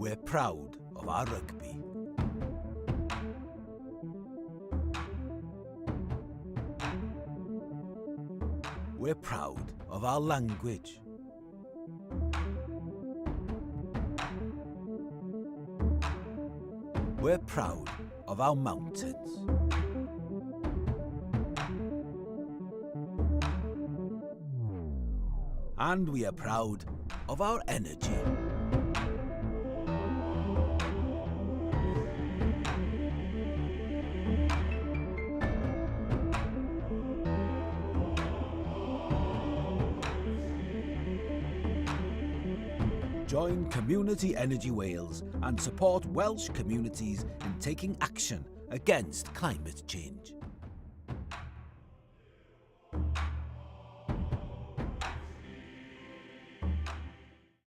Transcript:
We're proud of our rugby. We're proud of our language. We're proud of our mountains. And we are proud of our energy. Join Community Energy Wales and support Welsh communities in taking action against climate change.